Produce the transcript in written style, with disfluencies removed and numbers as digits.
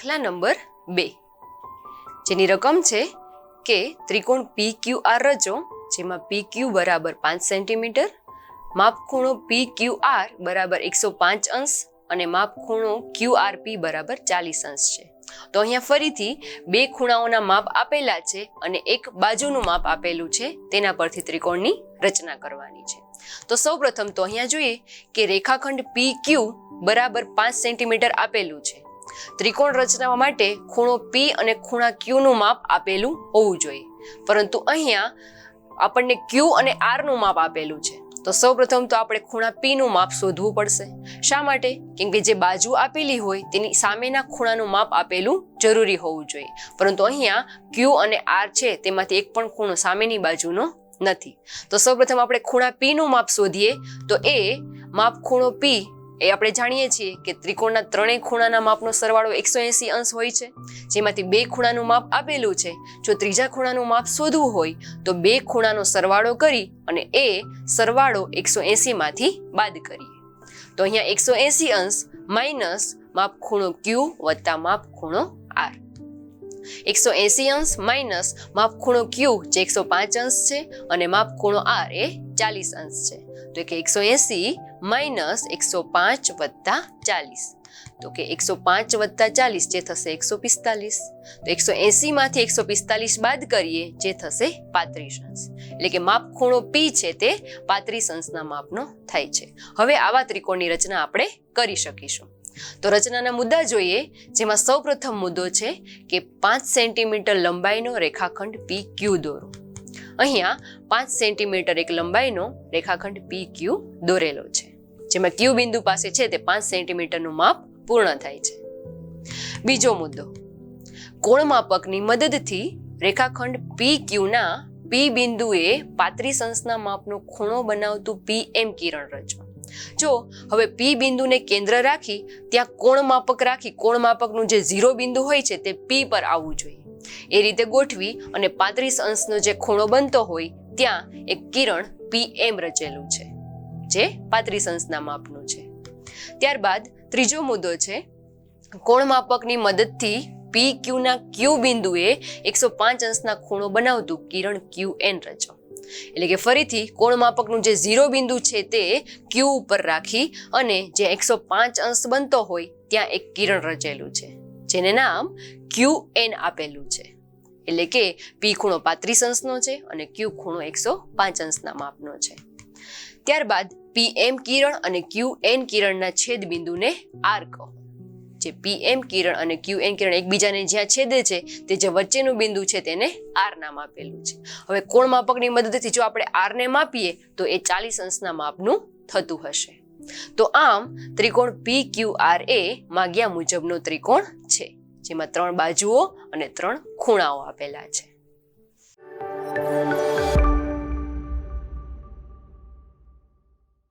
દાખલા નંબર 2, જેની રકમ છે કે ત્રિકોણ PQR રચો, જેમાં PQ બરાબર 5 સેન્ટીમીટર, માપખૂણો PQR બરાબર 105 અંશ અને માપખૂણો QRP બરાબર 40 અંશ છે. તો અહીંયા ફરીથી બે ખૂણાઓના માપ આપેલા છે અને એક બાજુનું માપ આપેલું છે, તેના પરથી ત્રિકોણની રચના કરવાની છે. તો સૌપ્રથમ તો અહીંયા જોઈએ કે રેખાખંડ PQ બરાબર 5 સેન્ટીમીટર આપેલું છે. ત્રિકોણ રચના માટે ખૂણો P અને ખૂણા Q નું માપ આપેલું હોવું જોઈએ, પરંતુ અહીંયા આપણને Q અને R નું માપ આપેલું છે. તો સૌપ્રથમ તો આપણે ખૂણા P નું માપ શોધવું પડશે. શા માટે? કેમ કે જે બાજુ આપેલી હોય તેની સામેના ખૂણાનું માપ આપેલું જરૂરી હોવું જોઈએ, પરંતુ અહીંયા Q અને R છે તેમાંથી એક પણ ખૂણો સામેની બાજુનો નથી. તો સૌપ્રથમ આપણે ખૂણા P નું માપ શોધીએ. તો એ માપ ખૂણો P એ આપણે જાણીએ છીએ કે ત્રિકોણના ત્રણેય ખૂણાના માપનો સરવાળો 180 અંશ હોય છે, જેમાંથી બે ખૂણાનું માપ આપેલું છે. જો ત્રીજા ખૂણાનું માપ શોધવું હોય તો બે ખૂણાનો સરવાળો કરી અને એ સરવાળો 180 માંથી બાદ કરીએ. તો અહીંયા 180 અંશ માઇનસ માપ ખૂણો Q વત્તા માપ ખૂણો R. 180 અંશ માઇનસ માપ ખૂણો Q જે 105 અંશ છે અને માપ ખૂણો R એ 40 અંશ છે. તો કે 180 માઇનસ 105 વત્તા 40, તો કે 105 વત્તા 40 જે થશે 145. તો 180 માંથી 145 બાદ કરીએ જે થશે 35 અંશ. એટલે કે માપ ખૂણો P છે તે 35 અંશના માપનો થાય છે. હવે આવા ત્રિકોણની રચના આપણે કરી શકીશું. તો રચનાના મુદ્દા જોઈએ, જેમાં સૌપ્રથમ મુદ્દો છે કે 5 સેન્ટીમીટર લંબાઈનો રેખાખંડ PQ દોરો. અહીંયા 5 સેન્ટીમીટર એક લંબાઈનો રેખાખંડ PQ દોરેલો છે, જેમાં Q બિંદુ પાસે છે તે 5 સેન્ટીમીટરનું માપ પૂર્ણ થાય છે. બીજો મુદ્દો, કોણ માપકની મદદથી રેખાખંડ PQ ના P બિંદુએ 35 અંશના માપનો ખૂણો બનાવતું PM કિરણ રચો. જો હવે P બિંદુને કેન્દ્ર રાખી ત્યાં કોણ માપક રાખી કોણ માપકનું જે 0 બિંદુ હોય છે તે P પર આવવું જોઈએ. એ રીતે ગોઠવી અને 35 અંશનો જે ખૂણો બનતો હોય ત્યાં એક કિરણ PM રચેલું છે, જે 35 અંશના માપનું છે. ત્યારબાદ ત્રીજો મુદ્દો છે, કોણ માપકની મદદથી PQ ના Q બિંદુએ 105 અંશના ખૂણો બનાવતું કિરણ QN રચો. એટલે કે ફરીથી કોણ માપકનું જે 0 બિંદુ છે તે Q ઉપર રાખી અને જે 105 અંશ બનતો હોય ત્યાં એક કિરણ રચેલું છે, જેને નામ QN આપેલું છે. એટલે કે P ખૂણો 35 અંશનો છે અને Q ખૂણો 105 અંશના માપનો છે. ત્યારબાદ PM કિરણ અને QN કિરણના છેદ બિંદુને R કહો. જે PM કિરણ અને QN કિરણ એકબીજાને જ્યાં છેદે છે તે જે વચ્ચેનું બિંદુ છે તેને R નામ આપેલું છે. હવે કોણ માપકની મદદથી જો આપણે R ને માપીએ તો એ 40 અંશના માપનું થતું હશે. તો આમ ત્રિકોણ PQR એ માગ્યા મુજબનો ત્રિકોણ છે, જેમાં 3 બાજુઓ અને 3 ખૂણાઓ આપેલા છે.